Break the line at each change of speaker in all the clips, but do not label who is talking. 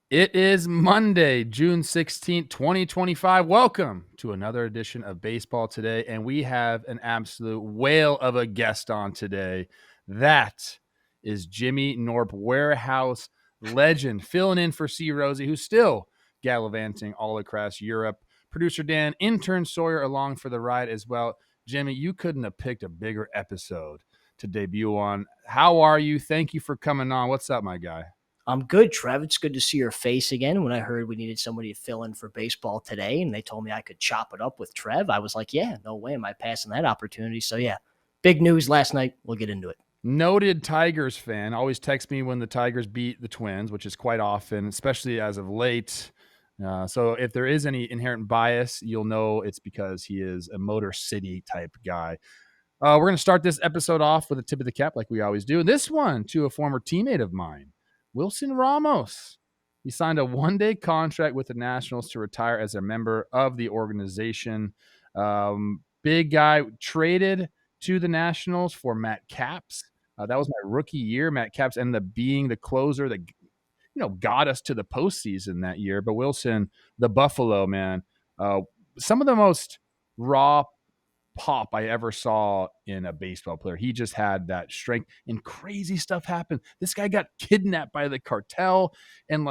It is Monday, June 16th, 2025. Welcome to another edition of Baseball Today. And we have an absolute whale of a guest on today. That is Jimmy Knorp, warehouse legend, filling in for C. Rosie, who's still gallivanting all across Europe. Producer Dan, intern Sawyer along for the ride as well. Jimmy, you couldn't have picked a bigger episode to debut on. How are you? Thank you for coming on. What's up, my guy?
I'm good, Trev. It's good to see your face again. When I heard we needed somebody to fill in for baseball today and they told me I could chop it up with Trev, I was like, yeah, no way am I passing that opportunity. So, yeah, big news last night. We'll get into it.
Noted Tigers fan, always text me when the Tigers beat the Twins, which is quite often, especially as of late. So if there is any inherent bias, you'll know it's because he is a Motor City type guy. We're going to start this episode off with a tip of the cap like we always do. This one to a former teammate of mine, Wilson Ramos. He signed a one-day contract with the Nationals to retire as a member of the organization. Big guy traded to the Nationals for Matt Capps. That was my rookie year. Matt Capps ended up being the closer that got us to the postseason that year. But Wilson, the Buffalo man, some of the most raw pop I ever saw in a baseball player. He just had that strength, and crazy stuff happened. This guy got kidnapped by the cartel, and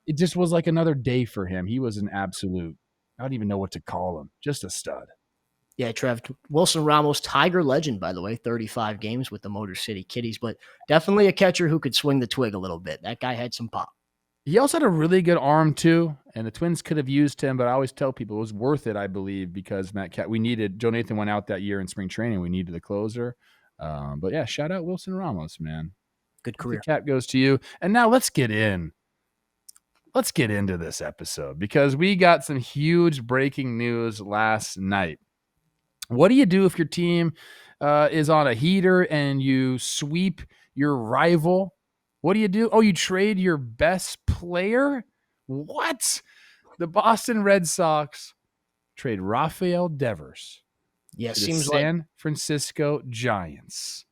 it just was like another day for him. He was an absolute, I don't even know what to call him, just a stud.
Yeah, Trev, Wilson Ramos, Tiger legend, by the way, 35 games with the Motor City Kitties, but definitely a catcher who could swing the twig a little bit. That guy had some pop.
He also had a really good arm too, and the Twins could have used him, but I always tell people it was worth it, I believe, because we needed, Joe Nathan went out that year in spring training. We needed a closer. But yeah, shout out Wilson Ramos, man.
Good career.
The cap goes to you. And now let's get into this episode because we got some huge breaking news last night. What do you do if your team is on a heater and you sweep your rival? What do you do? Oh, you trade your best player? What? The Boston Red Sox trade Rafael Devers
Yeah,
to the
seems
San Francisco Giants.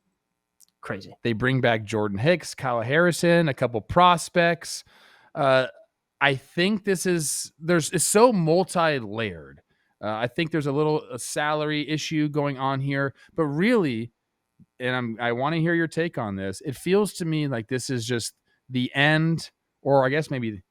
Crazy.
They bring back Jordan Hicks, Kyle Harrison, a couple prospects. I think it's so multi-layered. I think there's a salary issue going on here, but really, and I want to hear your take on this. It feels to me like this is just the end, or I guess maybe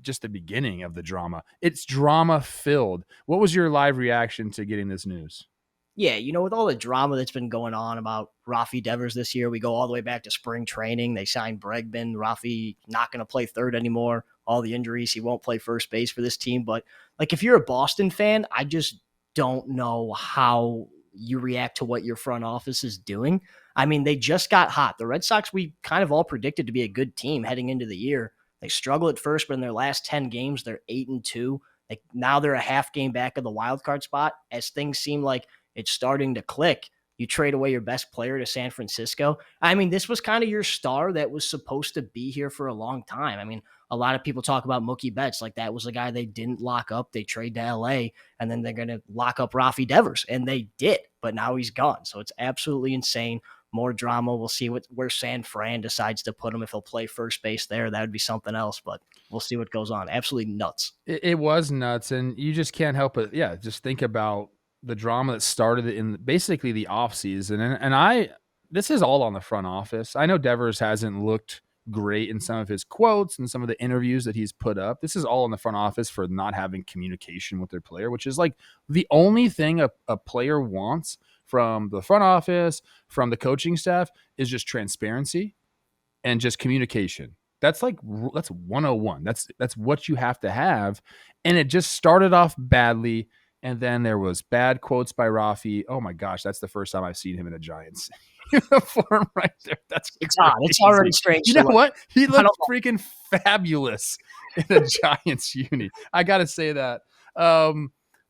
just the beginning of the drama. It's drama filled. What was your live reaction to getting this news?
Yeah, with all the drama that's been going on about Rafi Devers this year, we go all the way back to spring training. They signed Bregman. Rafi not going to play third anymore. All the injuries, he won't play first base for this team. But if you're a Boston fan, I just don't know how you react to what your front office is doing. I mean, they just got hot. The Red Sox, we kind of all predicted to be a good team heading into the year. They struggle at first, but in their last 10 games, they're 8-2. Now they're a half game back of the wild card spot. As things seem like it's starting to click, you trade away your best player to San Francisco. I mean, this was kind of your star that was supposed to be here for a long time. I mean, a lot of people talk about Mookie Betts. Like, that was a guy they didn't lock up. They trade to LA, and then they're going to lock up Rafi Devers, and they did, but now he's gone. So it's absolutely insane. More drama. We'll see where San Fran decides to put him. If he'll play first base there, that would be something else, but we'll see what goes on. Absolutely nuts.
It was nuts, and you just can't help it. Yeah, just think about the drama that started in basically the offseason. And this is all on the front office. I know Devers hasn't looked great in some of his quotes and some of the interviews that he's put up. This is all in the front office for not having communication with their player, which is like the only thing a player wants from the front office, from the coaching staff, is just transparency and just communication. That's 101. That's what you have to have. And it just started off badly. And then there was bad quotes by Rafi. Oh my gosh, that's the first time I've seen him in a Giants uniform right there.
It's odd. It's already strange.
You know what? He looked freaking fabulous in a Giants uni. I got to say that.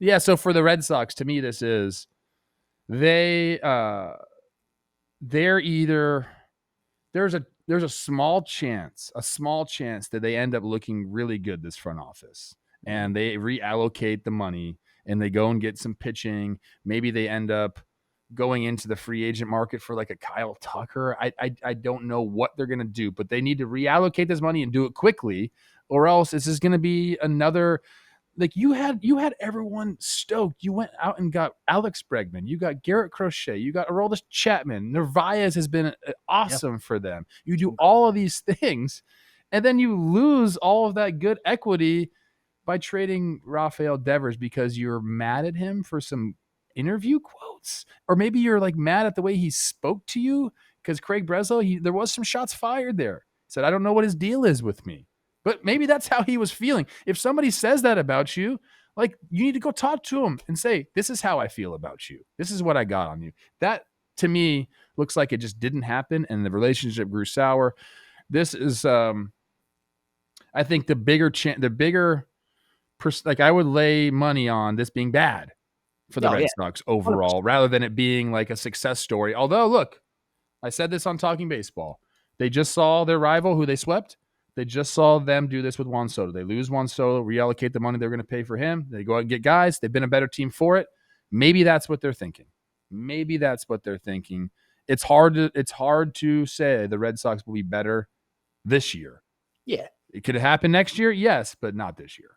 Yeah, so for the Red Sox, to me, this is they're either there's a small chance that they end up looking really good, this front office, and they reallocate the money and they go and get some pitching. Maybe they end up going into the free agent market for like a Kyle Tucker. I don't know what they're going to do, but they need to reallocate this money and do it quickly, or else this is going to be another. Like you had everyone stoked. You went out and got Alex Bregman. You got Garrett Crochet. You got Aroldis Chapman. Narvaez has been
Yeah.
awesome for them. You do all of these things, and then you lose all of that good equity by trading Rafael Devers because you're mad at him for some interview quotes, or maybe you're like mad at the way he spoke to you because Craig Breslow, there was some shots fired there. He said, I don't know what his deal is with me. But maybe that's how he was feeling. If somebody says that about you, like you need to go talk to him and say, this is how I feel about you. This is what I got on you. That to me looks like it just didn't happen and the relationship grew sour. This is I think the bigger like I would lay money on this being bad for the
Oh
Red
yeah.
Sox
100%.
overall rather than it being like a success story. Although look, I said this on Talking Baseball. They just saw their rival who they swept. They just saw them do this with Juan Soto. They lose Juan Soto, reallocate the money they're going to pay for him. They go out and get guys. They've been a better team for it. Maybe that's what they're thinking. It's hard to say the Red Sox will be better this year.
Yeah.
It could happen next year, yes, but not this year.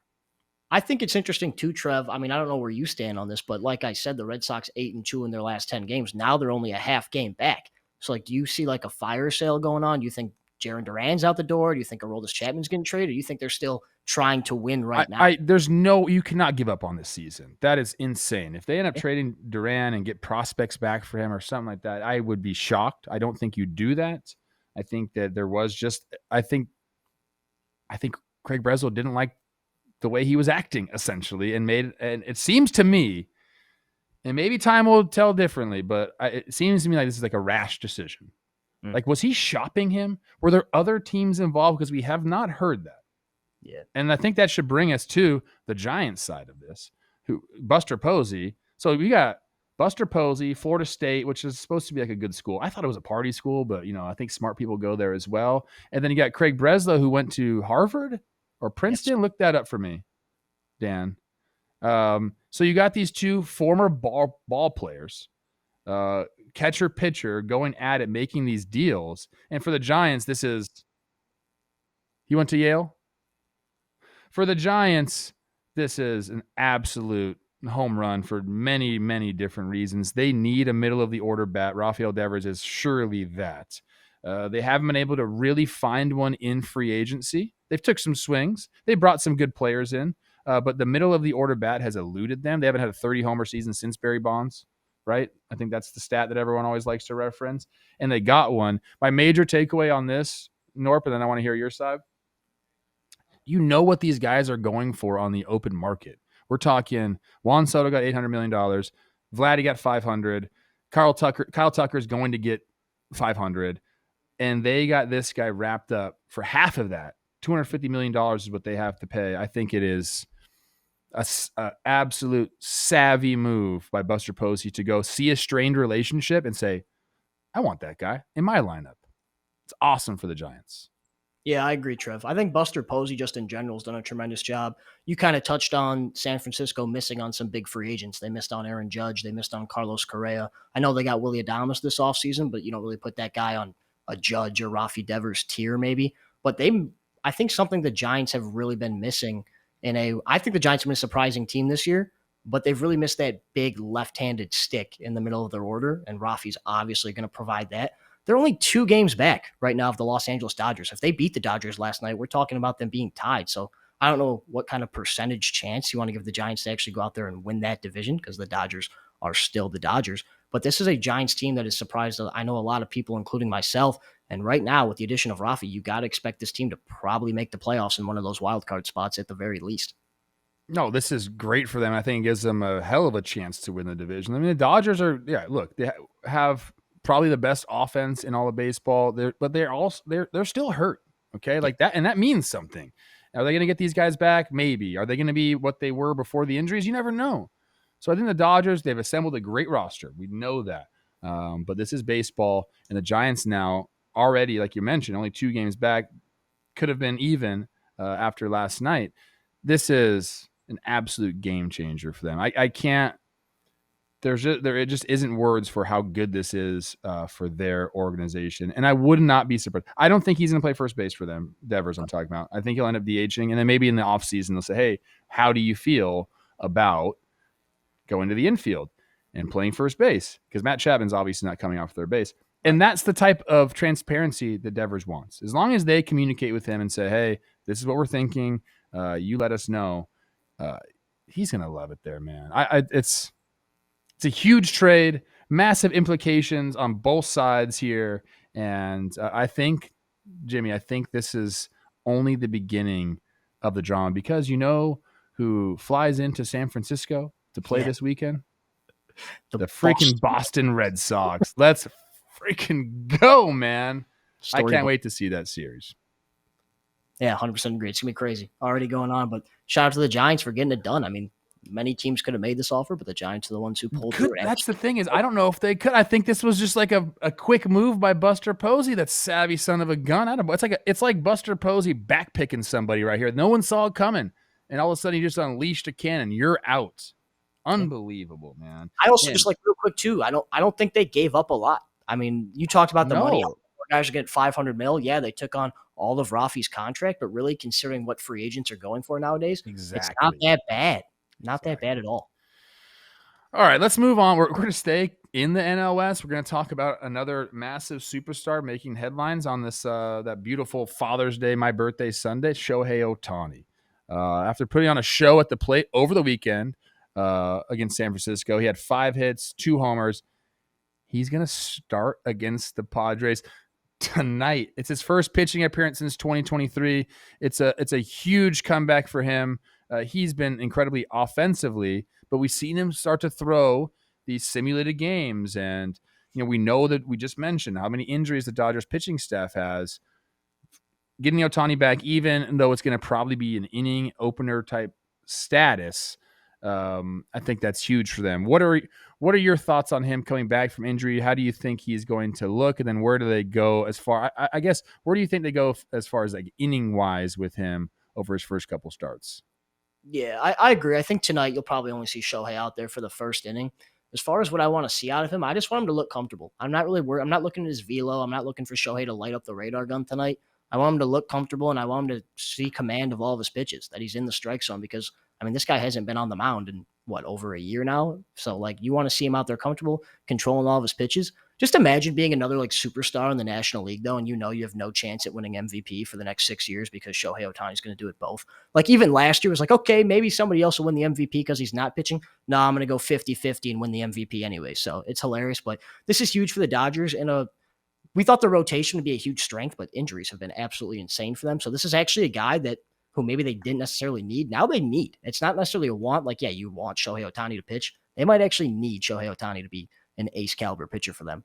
I think it's interesting too, Trev. I mean, I don't know where you stand on this, but like I said, the Red Sox 8-2 in their last 10 games. Now they're only a half game back. So, like, do you see like a fire sale going on? Do you think Jaron Duran's out the door? Do you think Aroldis Chapman's getting traded? Or do you think they're still trying to win right now?
You cannot give up on this season. That is insane. If they end up trading Duran and get prospects back for him or something like that, I would be shocked. I don't think you do that. I think that there was just, I think Craig Breslow didn't like the way he was acting essentially and it seems to me, and maybe time will tell differently, but it seems to me like this is like a rash decision. Like, was he shopping him? Were there other teams involved? Because we have not heard that.
Yeah.
And I think that should bring us to the Giants side of this, Buster Posey. So we got Buster Posey, Florida State, which is supposed to be like a good school. I thought it was a party school, but I think smart people go there as well. And then you got Craig Breslow, who went to Harvard or Princeton. Yes. Look that up for me, Dan. So you got these two former ball players, catcher pitcher, going at it, making these deals. And for the Giants, he went to Yale. For the Giants, this is an absolute home run for many, many different reasons. They need a middle of the order bat. Rafael Devers is surely that. They haven't been able to really find one in free agency. They've took some swings. They brought some good players in, but the middle of the order bat has eluded them. They haven't had a 30-homer season since Barry Bonds, right? I think that's the stat that everyone always likes to reference, and they got one. My major takeaway on this, Knorp, and then I want to hear your side. You know what these guys are going for on the open market. We're talking Juan Soto got $800 million. Vladdy got $500. Kyle Tucker is going to get $500. And they got this guy wrapped up for half of that. $250 million is what they have to pay. I think it is a absolute savvy move by Buster Posey to go see a strained relationship and say, I want that guy in my lineup. It's awesome for the Giants.
Yeah, I agree, Trev. I think Buster Posey just in general has done a tremendous job. You kind of touched on San Francisco missing on some big free agents. They missed on Aaron Judge. They missed on Carlos Correa. I know they got Willy Adames this offseason, but you don't really put that guy on a Judge or Rafi Devers tier maybe. But I think something the Giants have really been missing I think the Giants have been a surprising team this year, but they've really missed that big left-handed stick in the middle of their order, and Rafi's obviously going to provide that. They're only 2 games back right now of the Los Angeles Dodgers. If they beat the Dodgers last night, we're talking about them being tied. So I don't know what kind of percentage chance you want to give the Giants to actually go out there and win that division because the Dodgers are still the Dodgers. But this is a Giants team that is surprised. I know a lot of people, including myself. And right now, with the addition of Rafi, you got to expect this team to probably make the playoffs in one of those wild card spots at the very least.
No, this is great for them. I think it gives them a hell of a chance to win the division. I mean, the Dodgers they have probably the best offense in all of baseball. They're still hurt. Okay, like that, and that means something. Are they going to get these guys back? Maybe. Are they going to be what they were before the injuries? You never know. So I think the Dodgers, they've assembled a great roster. We know that. But this is baseball, and the Giants now already, like you mentioned, only 2 games back, could have been even after last night. This is an absolute game changer for them. I can't it just isn't words for how good this is for their organization. And I would not be surprised. I don't think he's going to play first base for them, Devers I'm talking about. I think he'll end up DHing, and then maybe in the offseason they'll say, hey, how do you feel about going to the infield and playing first base? Because Matt Chapman's obviously not coming off third base. And that's the type of transparency that Devers wants. As long as they communicate with him and say, hey, this is what we're thinking, you let us know, he's going to love it there, man. It's a huge trade, massive implications on both sides here. And I think, Jimmy, this is only the beginning of the drama, because you know who flies into San Francisco to play this weekend? The freaking Boston Red Sox. Let's freaking go, man. I can't wait to see that series.
Yeah, 100% agree. It's going to be crazy. Already going on, but shout out to the Giants for getting it done. I mean, many teams could have made this offer, but the Giants are the ones who pulled through it.
That's the thing, is I don't know if they could. I think this was just like a quick move by Buster Posey, that savvy son of a gun. It's like Buster Posey backpicking somebody right here. No one saw it coming, and all of a sudden he just unleashed a cannon. You're out. Unbelievable, man.
I also just real quick too. I don't think they gave up a lot. I mean, you talked about the money. Guys are getting $500 million. Yeah, they took on all of Rafi's contract, but really considering what free agents are going for nowadays, it's not that bad. Not that bad at all.
All right, let's move on. We're going to stay in the NL West. We're going to talk about another massive superstar making headlines on this that beautiful Father's Day, my birthday Sunday, Shohei Ohtani. After putting on a show at the plate over the weekend against San Francisco, he had 5 hits, 2 homers. He's going to start against the Padres tonight. It's his first pitching appearance since 2023. It's a huge comeback for him. He's been incredibly offensively, but we've seen him start to throw these simulated games. And, we know that we just mentioned how many injuries the Dodgers pitching staff has. Getting Ohtani back, even though it's going to probably be an inning opener type status, I think that's huge for them. What are your thoughts on him coming back from injury? How do you think he's going to look? And then where do they go as far, I guess, where do you think they go as far as like inning wise with him over his first couple starts?
Yeah, I agree. I think tonight you'll probably only see Shohei out there for the first inning. As far as what I want to see out of him, I just want him to look comfortable. I'm not really worried. I'm not looking at his velo. I'm not looking for Shohei to light up the radar gun tonight. I want him to look comfortable, and I want him to see command of all of his pitches, that he's in the strike zone, because, I mean, this guy hasn't been on the mound in, over a year now? So, you want to see him out there comfortable, controlling all of his pitches. Just imagine being another, superstar in the National League, though, and you have no chance at winning MVP for the next 6 years because Shohei Ohtani is going to do it both. Even last year was okay, maybe somebody else will win the MVP because he's not pitching. No, I'm going to go 50-50 and win the MVP anyway. So, it's hilarious, but this is huge for the Dodgers. We thought the rotation would be a huge strength, but injuries have been absolutely insane for them. So, this is actually a guy who maybe they didn't necessarily need. Now they need. It's not necessarily a want. You want Shohei Ohtani to pitch. They might actually need Shohei Ohtani to be an ace caliber pitcher for them.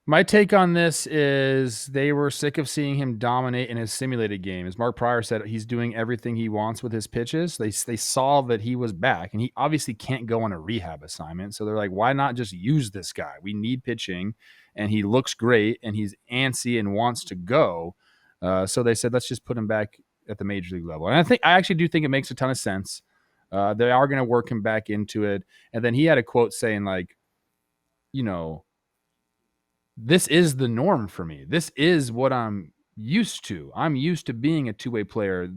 My take on this is they were sick of seeing him dominate in his simulated game. As Mark Pryor said, he's doing everything he wants with his pitches. They saw that he was back, and he obviously can't go on a rehab assignment. So they're like, why not just use this guy? We need pitching, and he looks great, and he's antsy and wants to go. So they said, let's just put him back at the major league level. And I actually do think it makes a ton of sense. They are going to work him back into it. And then he had a quote saying, this is the norm for me. This is what I'm used to. I'm used to being a two-way player.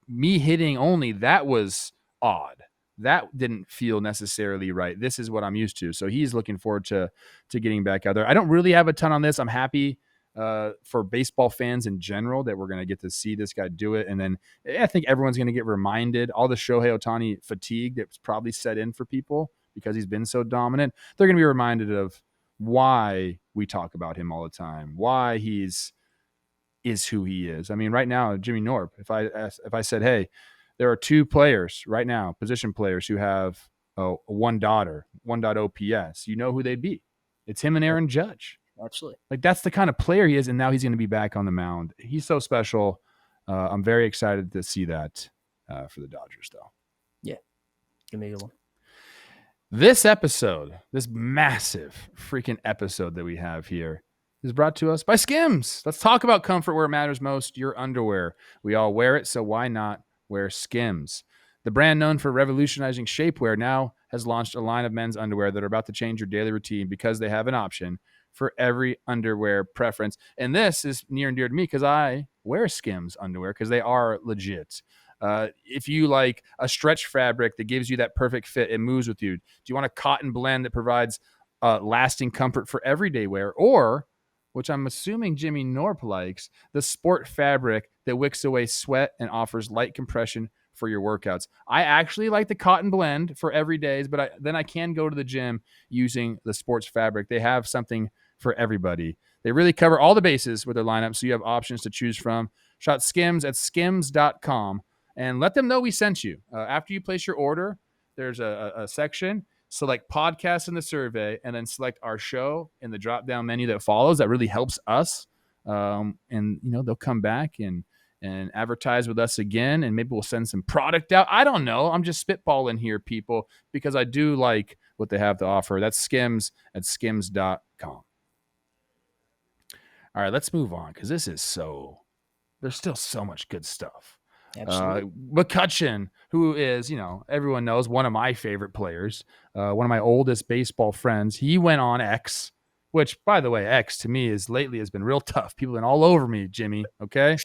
Me hitting only, that was odd. That didn't feel necessarily right. This is what I'm used to. So he's looking forward to getting back out there. I don't really have a ton on this. I'm happy for baseball fans in general that we're going to get to see this guy do it. And then I think everyone's going to get reminded, all the Shohei Ohtani fatigue that's probably set in for people because he's been so dominant. They're going to be reminded of why we talk about him all the time, why is who he is. I mean, right now, Jimmy Knorp, if I said, hey, there are 2 players right now, position players who have 1.0 OPS, you know who they'd be. It's him and Aaron Judge.
Absolutely.
That's the kind of player he is, and now he's going to be back on the mound. He's so special. I'm very excited to see that for the Dodgers, though.
Yeah. Give me a good one.
This episode, this massive freaking episode that we have here, is brought to us by Skims. Let's talk about comfort where it matters most, your underwear. We all wear it, so why not wear Skims? The brand known for revolutionizing shapewear now has launched a line of men's underwear that are about to change your daily routine because they have an option for every underwear preference. And this is near and dear to me because I wear Skims underwear because they are legit. If you like a stretch fabric that gives you that perfect fit, it moves with you. Do you want a cotton blend that provides lasting comfort for everyday wear? Or, which I'm assuming Jimmy Knorp likes, the sport fabric that wicks away sweat and offers light compression for your workouts. I actually like the cotton blend for every days, but then I can go to the gym using the sports fabric. They have something for everybody. They really cover all the bases with their lineup, so you have options to choose from. Shop Skims at skims.com and let them know we sent you. After you place your order, there's a section. Select podcast in the survey, and then select our show in the drop-down menu that follows. That really helps us. And they'll come back and advertise with us again, and maybe we'll send some product out. I don't know. I'm just spitballing here, people, because I do like what they have to offer. That's Skims at skims.com. All right, let's move on because there's still so much good stuff.
Absolutely.
McCutcheon, who is, everyone knows, one of my favorite players, one of my oldest baseball friends. He went on X, which, by the way, X to me lately has been real tough. People have been all over me, Jimmy. Okay.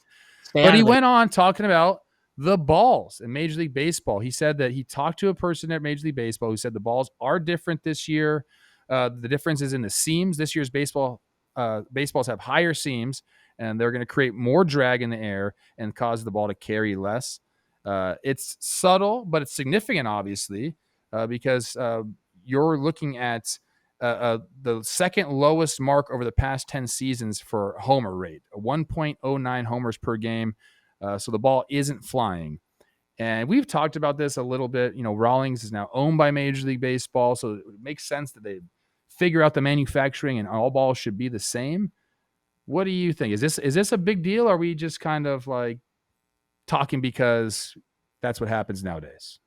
But he went on talking about the balls in Major League Baseball. He said that he talked to a person at Major League Baseball who said the balls are different this year. The difference is in the seams. This year's baseballs have higher seams, and they're going to create more drag in the air and cause the ball to carry less. It's subtle, but it's significant, obviously, because you're looking at the second lowest mark over the past 10 seasons for homer rate, 1.09 homers per game. So the ball isn't flying. And we've talked about this a little bit. Rawlings is now owned by Major League Baseball, so it makes sense that they figure out the manufacturing and all balls should be the same. What do you think? Is this a big deal? Or are we just kind of like talking because that's what happens nowadays?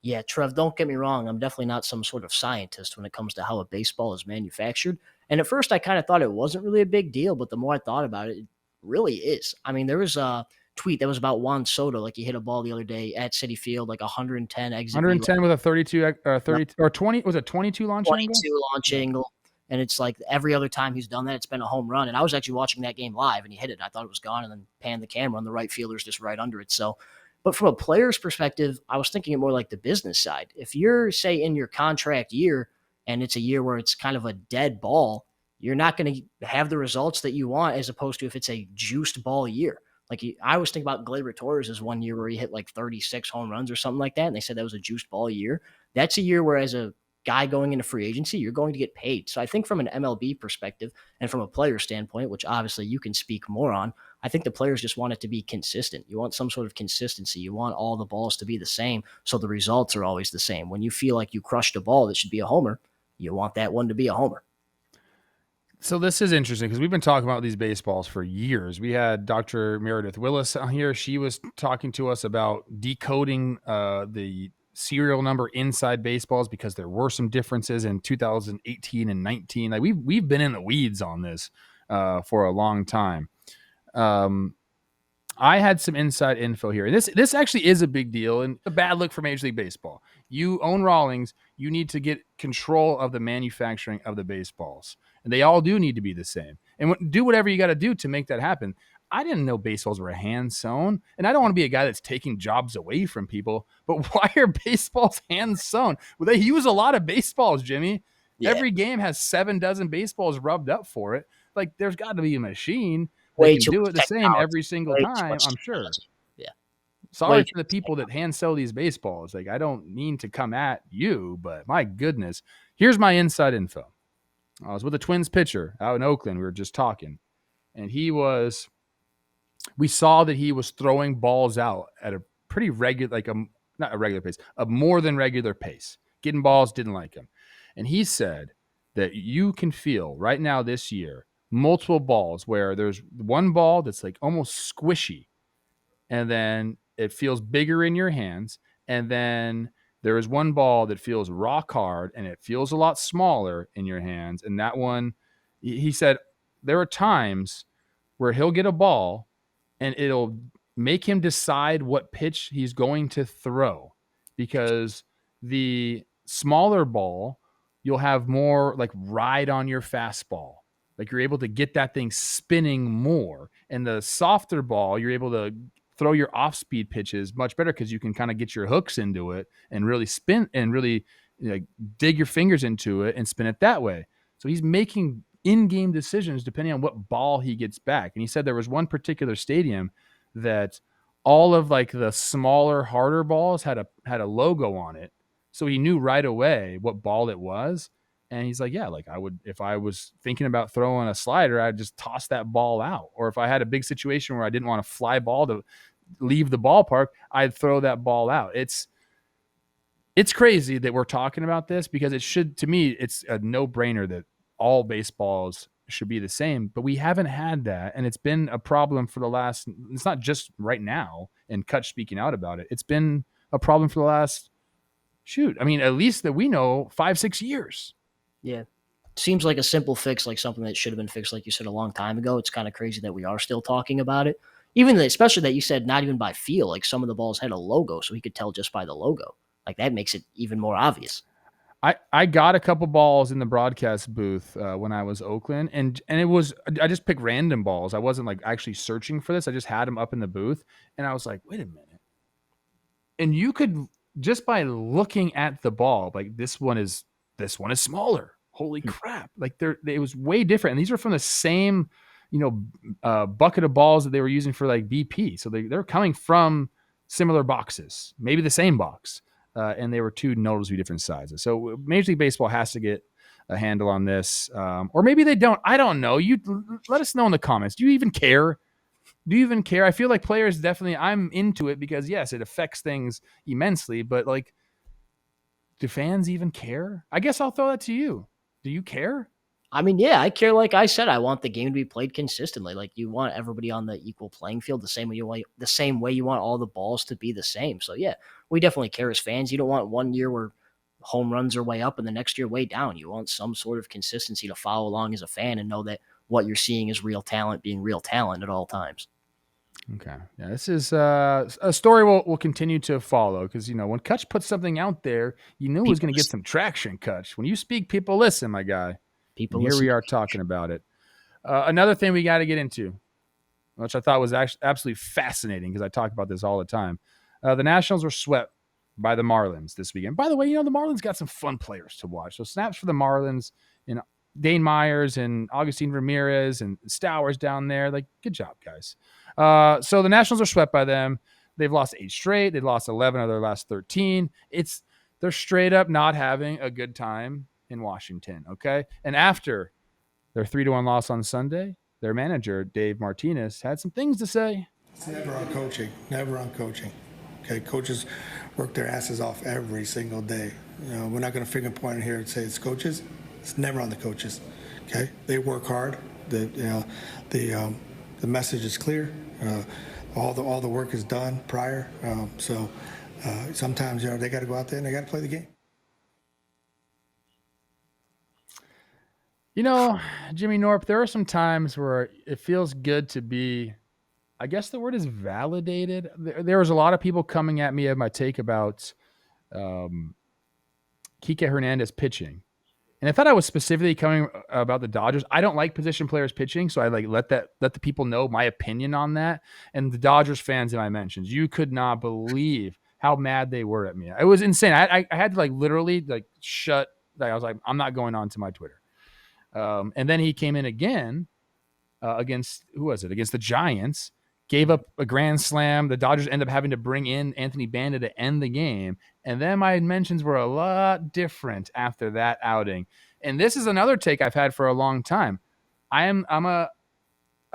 Yeah, Trev, don't get me wrong. I'm definitely not some sort of scientist when it comes to how a baseball is manufactured. And at first, I kind of thought it wasn't really a big deal, but the more I thought about it, it really is. I mean, there was a tweet that was about Juan Soto, like he hit a ball the other day at Citi Field, like 110 exit.
110 with a 32, 30 or 20. Was it 22 launch
22
angle?
launch angle. And it's like every other time he's done that, it's been a home run. And I was actually watching that game live, and he hit it. I thought it was gone, and then panned the camera, and the right fielder's just right under it. So, but from a player's perspective, I was thinking it more like the business side. If you're, say, in your contract year, and it's a year where it's kind of a dead ball, you're not going to have the results that you want, as opposed to if it's a juiced ball year. Like I was thinking about Gleyber Torres as one year where he hit like 36 home runs or something like that, and they said that was a juiced ball year. That's a year where, as a guy going into free agency, you're going to get paid. So I think from an MLB perspective and from a player standpoint, which obviously you can speak more on, I think the players just want it to be consistent. You want some sort of consistency. You want all the balls to be the same, so the results are always the same. When you feel like you crushed a ball that should be a homer, you want that one to be a homer.
So this is interesting because we've been talking about these baseballs for years. We had Dr. Meredith Willis on here. She was talking to us about decoding the serial number inside baseballs because there were some differences in 2018 and 19. Like we've been in the weeds on this for a long time. I had some inside info here. And this actually is a big deal and a bad look for Major League Baseball. You own Rawlings, you need to get control of the manufacturing of the baseballs. And they all do need to be the same. And do whatever you got to do to make that happen. I didn't know baseballs were hand sewn, and I don't want to be a guy that's taking jobs away from people. But why are baseballs hand sewn? Well, they use a lot of baseballs, Jimmy. Yeah. Every game has 7 dozen baseballs rubbed up for it. Like there's got to be a machine that can do it the same every single time. I'm sure.
Yeah.
Sorry for the people that hand sew these baseballs. Like I don't mean to come at you, but my goodness, here's my inside info. I was with a Twins pitcher out in Oakland. We were just talking, and we saw that he was throwing balls out at a pretty regular, not a regular pace, a more than regular pace. Getting balls, didn't like him. And he said that you can feel right now this year multiple balls where there's one ball that's like almost squishy, and then it feels bigger in your hands, and then there is one ball that feels rock hard and it feels a lot smaller in your hands. And that one, he said, there are times where he'll get a ball and it'll make him decide what pitch he's going to throw. because the smaller ball, you'll have more like ride on your fastball. Like you're able to get that thing spinning more. And the softer ball, you're able to throw your off speed pitches much better because you can kind of get your hooks into it and really spin and really dig your fingers into it and spin it that way. So he's making in-game decisions depending on what ball he gets back. And he said there was one particular stadium that all of like the smaller, harder balls had a logo on it. So he knew right away what ball it was. And he's like, yeah, like I would, if I was thinking about throwing a slider, I'd just toss that ball out. Or if I had a big situation where I didn't want a fly ball to leave the ballpark, I'd throw that ball out. It's crazy that we're talking about this because it should, to me, it's a no-brainer that all baseballs should be the same, but we haven't had that. And it's been a problem for the last, it's not just right now and Kutch speaking out about it. It's been a problem for the last, I mean, at least that we know 5-6 years.
Yeah. Seems like a simple fix, like something that should have been fixed, like you said, a long time ago. It's kind of crazy that we are still talking about it. Especially that you said not even by feel, like some of the balls had a logo, so he could tell just by the logo. Like that makes it even more obvious.
I got a couple balls in the broadcast booth when I was Oakland, and it was, I just picked random balls. I wasn't like actually searching for this. I just had them up in the booth, and I was like, wait a minute. And you could, just by looking at the ball, like this one is smaller. Holy crap. Like it was way different. And these are from the same, bucket of balls that they were using for like BP. So they're coming from similar boxes, maybe the same box. And they were two noticeably different sizes. So Major League Baseball has to get a handle on this. Or maybe they don't. I don't know. You let us know in the comments. Do you even care? I feel like players definitely, I'm into it because yes, it affects things immensely, but like, do fans even care? I guess I'll throw that to you. Do you care?
I mean, yeah, I care. Like I said, I want the game to be played consistently. Like you want everybody on the equal playing field, the same way you want all the balls to be the same. So yeah, we definitely care as fans. You don't want one year where home runs are way up and the next year way down. You want some sort of consistency to follow along as a fan and know that what you're seeing is real talent being real talent at all times.
Okay. Yeah, this is a story we'll continue to follow because, when Kutch puts something out there, you knew it was going to get some traction, Kutch. When you speak, people listen, my guy.
People
and here we are talking about it. Another thing we got to get into, which I thought was actually absolutely fascinating because I talk about this all the time. The Nationals were swept by the Marlins this weekend. By the way, the Marlins got some fun players to watch. So snaps for the Marlins, Dane Myers and Augustine Ramirez and Stowers down there. Like, good job, guys. So the Nationals are swept by them. They've lost 8 straight. They've lost 11 of their last 13. They're straight up not having a good time in Washington, okay? And after their 3-1 loss on Sunday, their manager, Dave Martinez, had some things to say.
It's never on coaching. Never on coaching. Okay, coaches work their asses off every single day. We're not going to finger point here and say it's coaches. It's never on the coaches. Okay, they work hard. The message is clear. All the work is done prior. So sometimes they got to go out there and they got to play the game.
Jimmy Knorp, there are some times where it feels good to be, I guess the word is validated. There was a lot of people coming at me at my take about Kike Hernandez pitching. And I thought I was specifically coming about the Dodgers. I don't like position players pitching, so I let the people know my opinion on that. And the Dodgers fans in my mentions, you could not believe how mad they were at me. It was insane. I had to literally shut. I was like, I'm not going on to my Twitter. And then he came in again against the Giants, gave up a grand slam. The Dodgers end up having to bring in Anthony Banda to end the game. And then my mentions were a lot different after that outing. And this is another take I've had for a long time. I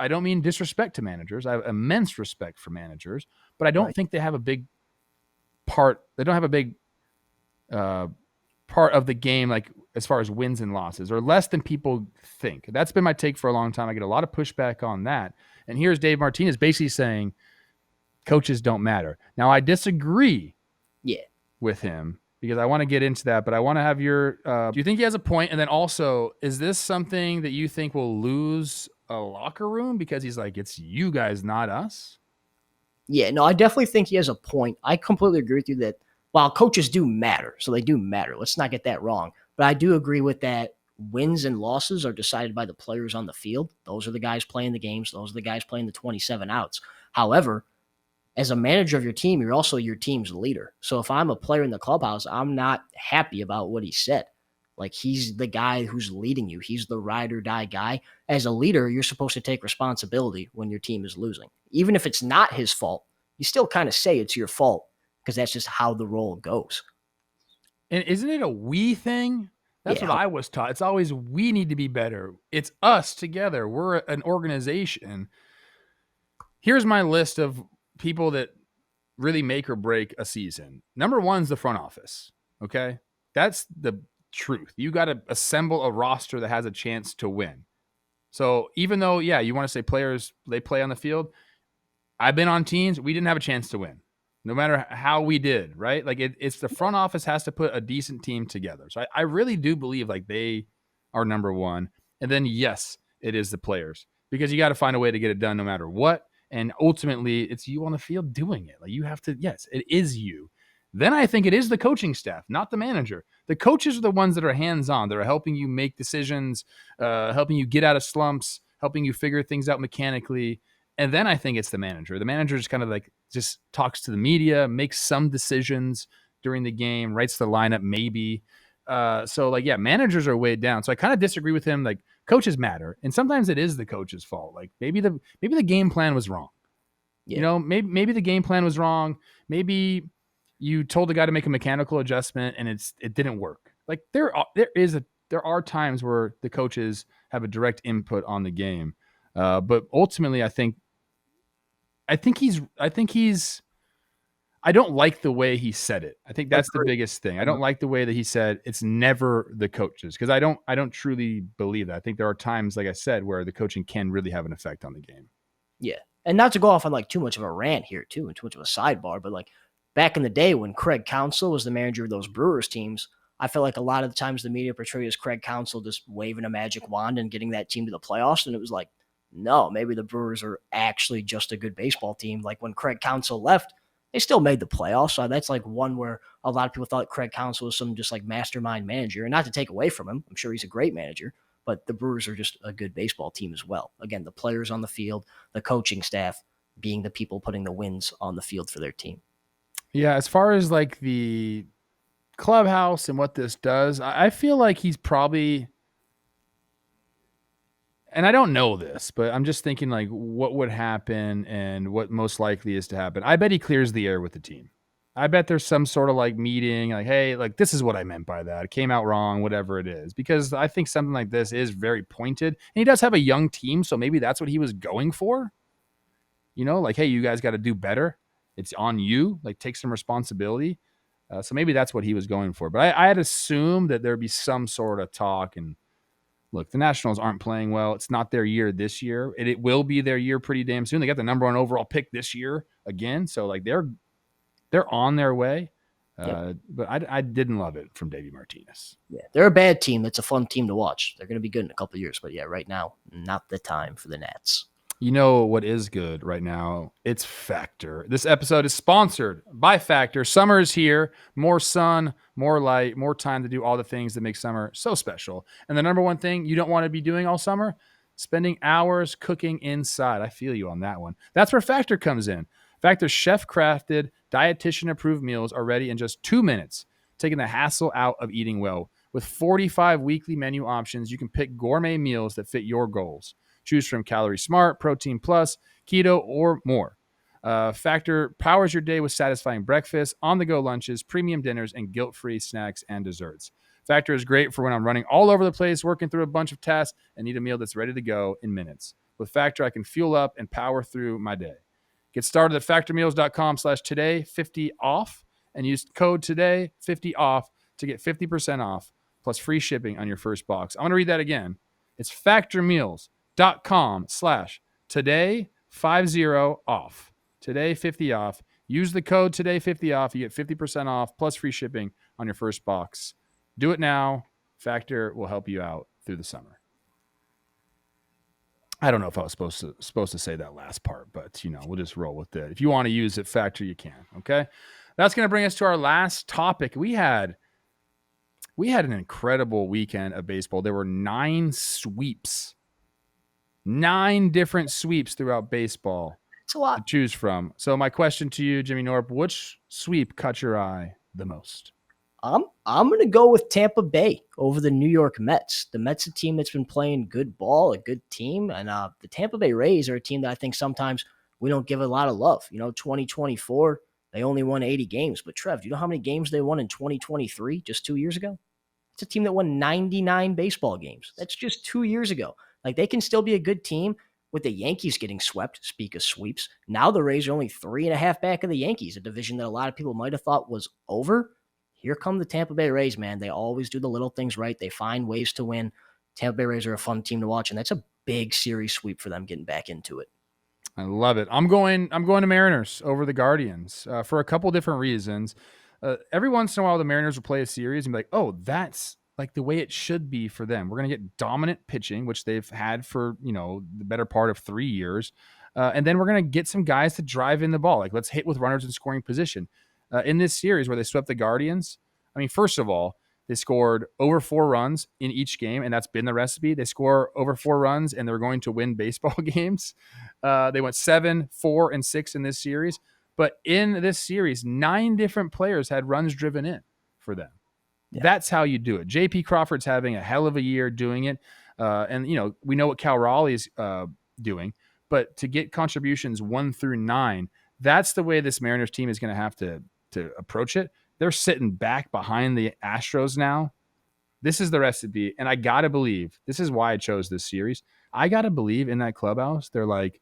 don't mean disrespect to managers. I have immense respect for managers, but I don't think they have a big part. They don't have a big part of the game, as far as wins and losses, or less than people think. That's been my take for a long time. I get a lot of pushback on that. And here's Dave Martinez basically saying coaches don't matter. Now, I disagree with him because I want to get into that, but I want to have your do you think he has a point? And then also, is this something that you think will lose a locker room because he's like, it's you guys, not us?
Yeah, no, I definitely think he has a point. I completely agree with you that while coaches do matter, so they do matter. Let's not get that wrong. But I do agree with that. Wins and losses are decided by the players on the field. Those are the guys playing the games. Those are the guys playing the 27 outs. However, as a manager of your team, you're also your team's leader. So if I'm a player in the clubhouse, I'm not happy about what he said. Like, he's the guy who's leading you. He's the ride or die guy. As a leader, you're supposed to take responsibility when your team is losing. Even if it's not his fault, you still kind of say it's your fault because that's just how the role goes.
And isn't it a we thing? That's
Yeah.
what I was taught. It's always we need to be better. It's us together. We're an organization. Here's my list of people that really make or break a season. Number one's the front office. Okay. That's the truth. You got to assemble a roster that has a chance to win. So even though, yeah, you want to say players, they play on the field. I've been on teams. We didn't have a chance to win no matter how we did, right? Like it's the front office has to put a decent team together. So I really do believe like they are number one. And then yes, it is the players because you got to find a way to get it done no matter what. And ultimately it's you on the field doing it. Like you have to, yes, it is you. Then I think it is the coaching staff, not the manager. The coaches are the ones that are hands-on. That are helping you make decisions, helping you get out of slumps, helping you figure things out mechanically. And then I think it's the manager. The manager just kind of like just talks to the media, makes some decisions during the game, writes the lineup maybe. So like, yeah, managers are weighed down. So I kind of disagree with him. Like coaches matter. And sometimes it is the coach's fault. Like maybe the game plan was wrong. Yeah. You know, maybe the game plan was wrong. Maybe you told the guy to make a mechanical adjustment and it didn't work. Like there are times where the coaches have a direct input on the game. But ultimately I don't like the way he said it. I think that's the biggest thing. I don't like the way that he said it's never the coaches because I don't truly believe that. I think there are times, like I said, where the coaching can really have an effect on the game.
Yeah. And not to go off on like too much of a rant here too and too much of a sidebar, but like back in the day when Craig Counsell was the manager of those Brewers teams, I feel like a lot of the times the media portrayed as Craig Counsell just waving a magic wand and getting that team to the playoffs. And it was like, no, maybe the Brewers are actually just a good baseball team. Like when Craig Counsell left, they still made the playoffs. So that's like one where a lot of people thought Craig Counsell was some just like mastermind manager. And not to take away from him, I'm sure he's a great manager, but the Brewers are just a good baseball team as well. Again, the players on the field, the coaching staff being the people putting the wins on the field for their team.
Yeah, as far as like the clubhouse and what this does, I feel like he's probably, and I don't know this, but I'm just thinking like what would happen and what most likely is to happen. I bet he clears the air with the team. I bet there's some sort of like meeting, like, hey, like this is what I meant by that. It came out wrong, whatever it is. Because I think something like this is very pointed. And he does have a young team, so maybe that's what he was going for. You know, like, hey, you guys got to do better. It's on you. Like, take some responsibility. So maybe that's what he was going for. But I had assumed that there'd be some sort of talk. And look, the Nationals aren't playing well. It's not their year this year. It will be their year pretty damn soon. They got the number 1 overall pick this year again. So like they're on their way. Yep. But I didn't love it from Davey Martinez.
Yeah, they're a bad team. It's a fun team to watch. They're going to be good in a couple of years. But yeah, right now, not the time for the Nats.
You know what is good right now? It's Factor. This episode is sponsored by Factor. Summer is here. More sun, more light, more time to do all the things that make summer so special. And the number one thing you don't want to be doing all summer? Spending hours cooking inside. I feel you on that one. That's where Factor comes in. Factor's chef-crafted, dietitian-approved meals are ready in just 2 minutes, taking the hassle out of eating well. With 45 weekly menu options, you can pick gourmet meals that fit your goals. Choose from Calorie Smart, Protein Plus, Keto, or more. Factor powers your day with satisfying breakfasts, on-the-go lunches, premium dinners, and guilt-free snacks and desserts. Factor is great for when I'm running all over the place, working through a bunch of tasks, and need a meal that's ready to go in minutes. With Factor, I can fuel up and power through my day. Get started at factormeals.com/today50off and use code today50off to get 50% off plus free shipping on your first box. I'm going to read that again. It's factormeals.com/today50off. Today50off. Use the code today50off. You get 50% off plus free shipping on your first box. Do it now. Factor will help you out through the summer. I don't know if I was supposed to say that last part, but we'll just roll with it. If you want to use it, Factor, you can. Okay. That's going to bring us to our last topic. We had an incredible weekend of baseball. There were 9 sweeps, 9 different sweeps throughout baseball
It's a lot.
to choose from. So my question to you, Jimmy Norp, which sweep caught your eye the most?
I'm going to go with Tampa Bay over the New York Mets. The Mets, a team that's been playing good ball, a good team, and the Tampa Bay Rays are a team that I think sometimes we don't give a lot of love. 2024, they only won 80 games. But Trev, do you know how many games they won in 2023, just 2 years ago? It's a team that won 99 baseball games. That's just 2 years ago. Like, they can still be a good team with the Yankees getting swept. Speak of sweeps. Now the Rays are only 3.5 back of the Yankees, a division that a lot of people might have thought was over. Here come the Tampa Bay Rays, man. They always do the little things right. They find ways to win. Tampa Bay Rays are a fun team to watch, and that's a big series sweep for them getting back into it.
I love it. I'm going to Mariners over the Guardians for a couple different reasons. Every once in a while, the Mariners will play a series and be like, oh, that's like the way it should be for them. We're going to get dominant pitching, which they've had for, the better part of 3 years. And then we're going to get some guys to drive in the ball. Like, let's hit with runners in scoring position. In this series where they swept the Guardians, I mean, first of all, they scored over 4 runs in each game, and that's been the recipe. They score over 4 runs, and they're going to win baseball games. They went 7, 4, and 6 in this series. But in this series, 9 different players had runs driven in for them. Yeah. That's how you do it. J.P. Crawford's having a hell of a year doing it. And, we know what Cal Raleigh's doing. But to get contributions 1 through 9, that's the way this Mariners team is going to have to approach it. They're sitting back behind the Astros now. This is the recipe. And I got to believe, this is why I chose this series. I got to believe in that clubhouse, they're like,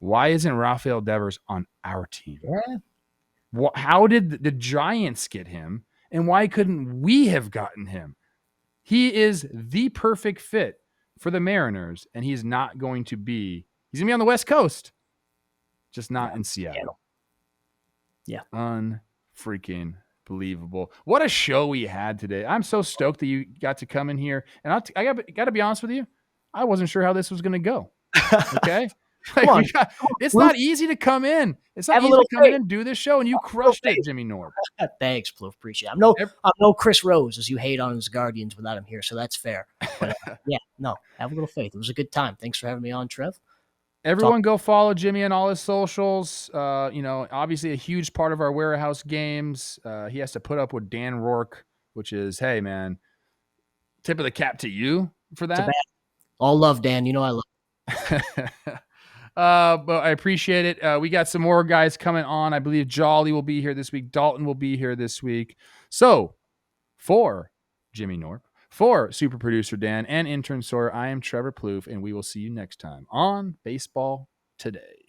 why isn't Rafael Devers on our team? Yeah. How did the Giants get him? And why couldn't we have gotten him? He is the perfect fit for the Mariners, and he's going to be on the West Coast, just not in Seattle.
Yeah.
Unfreaking believable. What a show we had today. I'm so stoked that you got to come in here. And I got to be honest with you, I wasn't sure how this was going to go. Okay? Like, it's not easy to come in. It's not easy to come in and do this show, and you crushed it, Jimmy Norp.
Thanks, Plouffe. Appreciate it. I'm no Chris Rose, as you hate on his Guardians without him here, so that's fair. But have a little faith. It was a good time. Thanks for having me on, Trev.
Everyone go follow Jimmy on all his socials. Obviously a huge part of our warehouse games. He has to put up with Dan Rourke, which is, hey, man, tip of the cap to you for that.
All love, Dan. I love
but I appreciate it. We got some more guys coming on. I believe Jolly will be here this week. Dalton will be here this week. So for Jimmy Norp, for super producer Dan and intern Sawyer, I am Trevor Plouffe, and we will see you next time on Baseball Today.